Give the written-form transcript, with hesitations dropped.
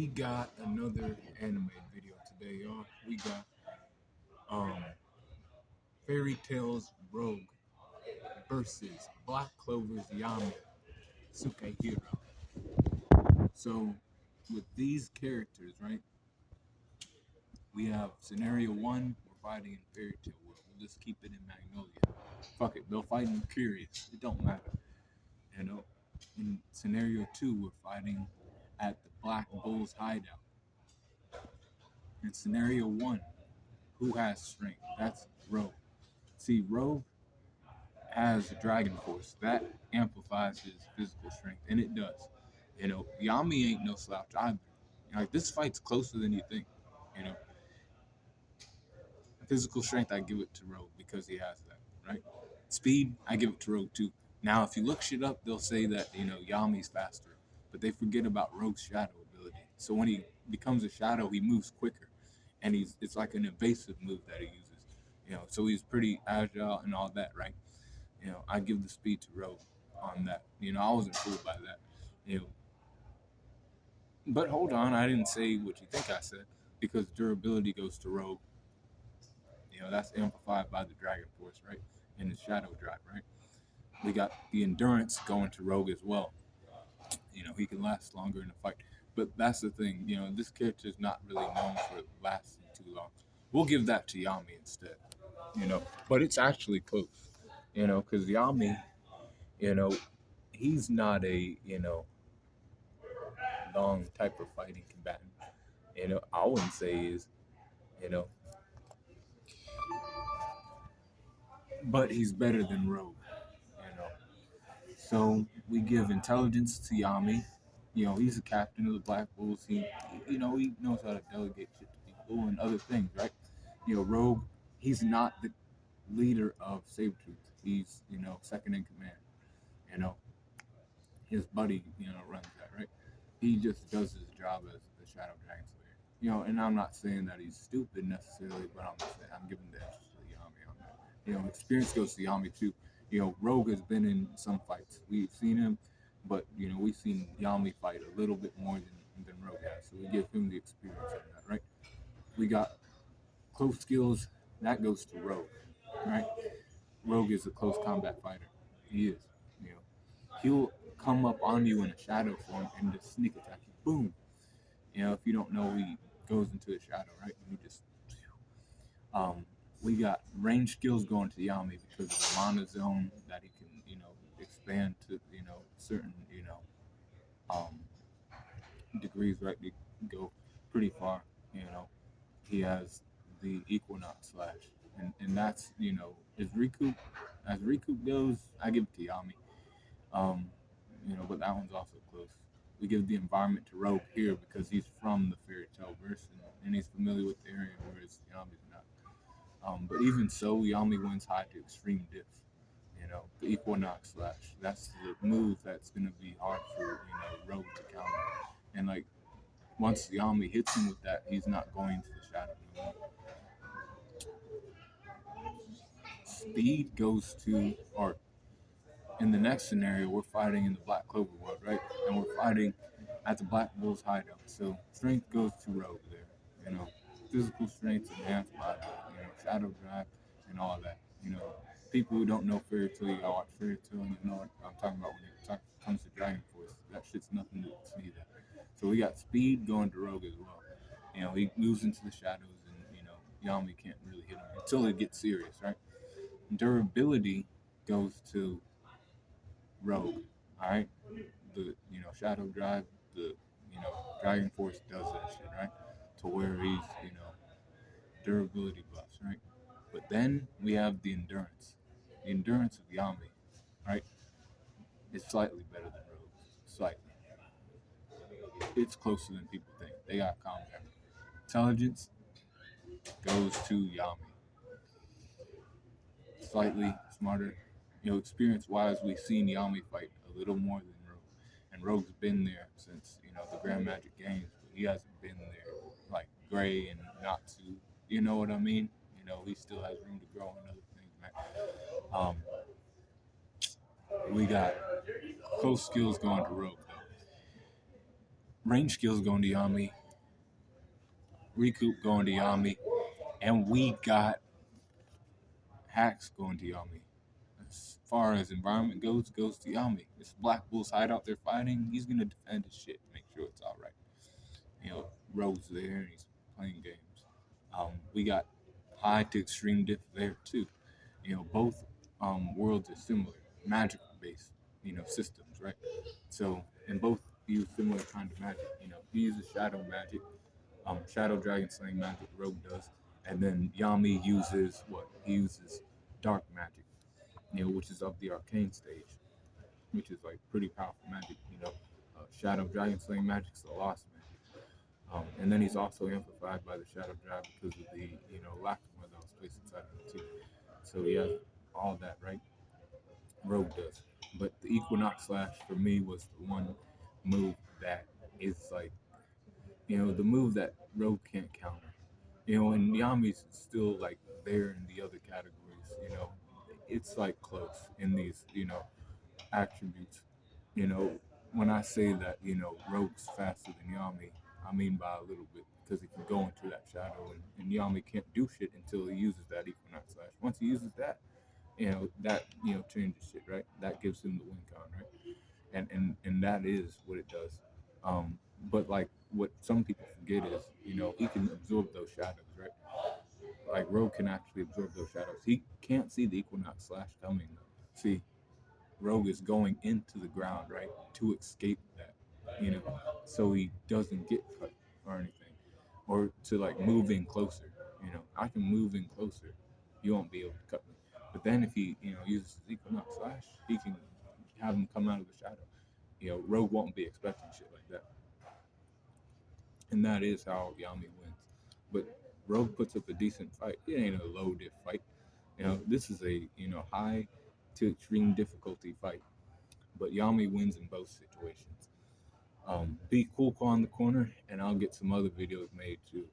We got another anime video today, y'all. We got um Fairy Tales Rogue versus Black Clover's Yami Sukehiro. So with these characters, right? We have scenario one, we're fighting in Fairy Tale World. We'll just keep it in Magnolia. Fuck it, they'll fight in Curious. It don't matter. You know. In scenario two, we're fighting at the Black Bull's hideout. In scenario one, who has strength? That's Rogue. See, Rogue has Dragon Force. That amplifies his physical strength, and it does. Yami ain't no slouch either. Like, this fight's closer than you think. You know, physical strength, I give it to Rogue because he has that, right? Speed, I give it to Rogue too. Now, if you look shit up, they'll say that Yami's faster, but they forget about Rogue's shadow ability. So when he becomes a shadow, he moves quicker, and it's like an evasive move that he uses. So he's pretty agile and all that, right? I give the speed to Rogue on that. I wasn't fooled by that. You know, but hold on, I didn't say what you think I said because durability goes to Rogue. That's amplified by the Dragon Force, right? And the Shadow Drive, right? We got the endurance going to Rogue as well. He can last longer in a fight. But that's the thing, this character is not really known for lasting too long. We'll give that to Yami instead, But it's actually close, because Yami, you know, he's not a, long type of fighting combatant. I wouldn't say he is, you know, but he's better than Rogue, you know. So we give intelligence to Yami. He's the captain of the Black Bulls. He knows how to delegate shit to people and other things, right? Rogue, he's not the leader of Sabretooth. He's, second in command. You know, his buddy, runs that, right? He just does his job as the Shadow Dragon Slayer. And I'm not saying that he's stupid necessarily, but I'm giving the edge to Yami on that. Experience goes to Yami too. Rogue has been in some fights. We've seen him, but we've seen Yami fight a little bit more than Rogue has. So we give him the experience on that, right? We got close skills, that goes to Rogue, right? Rogue is a close combat fighter. He is. You know, he'll come up on you in a shadow form and just sneak attack you. Boom. If you don't know, he goes into a shadow, right? And he just. We got range skills going to Yami because of the mana zone that he can, expand to, certain, um, degrees, right? They go pretty far. He has the Equinox slash, and that's as recoup goes, I give it to Yami. Um, but that one's also close. We give the environment to Rogue here because he's from the Fairy Tale verse and he's familiar with the area, whereas Yami's not. But even so, Yami wins high to extreme diff. The Equinox slash. That's the move that's gonna be hard for Rogue to counter. And like once Yami hits him with that, he's not going to the shadow anymore. Speed goes to Art. In the next scenario, we're fighting in the Black Clover world, right? And we're fighting at the Black Bull's hideout. So strength goes to Rogue there. Physical strength enhanced by Shadow Drive and all that. People who don't know Fairy Tale, you gotta watch Fairy Tale and you know what I'm talking about when it comes to Dragon Force. That shit's nothing to sneeze at. So we got speed going to Rogue as well. He moves into the shadows and Yami can't really hit him until it gets serious, right? Durability goes to Rogue. All right, the Shadow Drive, the Dragon Force does that shit, right? To where he's durability buffs, right? But then we have the endurance. The endurance of Yami, right? Is slightly better than Rogue. Slightly. It's closer than people think. They got combat. Intelligence goes to Yami. Slightly smarter. Experience-wise, we've seen Yami fight a little more than Rogue. And Rogue's been there since, the Grand Magic Games, but he hasn't been there like Gray and Natsu. You know what I mean? He still has room to grow in other things, man. We got close skills going to Rogue, though. range skills going to Yami, recoup going to Yami, and we got hacks going to Yami. As far as environment goes to Yami. It's Black Bull's hideout they're fighting. He's gonna defend his shit, make sure it's all right. You know, Rogue's there and he's playing games. We got high to extreme diff there too. You know, both worlds are similar, magical based, systems, right? So, and both use similar kind of magic. You know, he uses shadow magic, shadow dragon slaying magic. Rogue does, and then Yami uses what? He uses dark magic, which is of the arcane stage, which is like pretty powerful magic. Shadow dragon slaying magic is the lost magic. And then he's also amplified by the Shadow Drive because of the Lacrimar that was placed inside of him too. So he has all that, right? Rogue does. But the Equinox Slash for me was the one move that is like, the move that Rogue can't counter. And Yami's still like there in the other categories, it's like close in these, attributes. You know, when I say that, Rogue's faster than Yami, I mean by a little bit because he can go into that shadow and Yami can't do shit until he uses that Equinox Slash. Once he uses that, that, changes shit, right? That gives him the win con, right? And that is what it does. But like what some people forget is, he can absorb those shadows, right? Like Rogue can actually absorb those shadows. He can't see the Equinox Slash coming though. See, Rogue is going into the ground, right, to escape that, so he doesn't get cut or anything, or to like move in closer. I can move in closer, you won't be able to cut me. But then if he, uses his Equinox Slash, he can have him come out of the shadow. Rogue won't be expecting shit like that, and that is how Yami wins. But Rogue puts up a decent fight. It ain't a low diff fight. This is a high to extreme difficulty fight. But Yami wins in both situations. Be cool on the corner, and I'll get some other videos made too.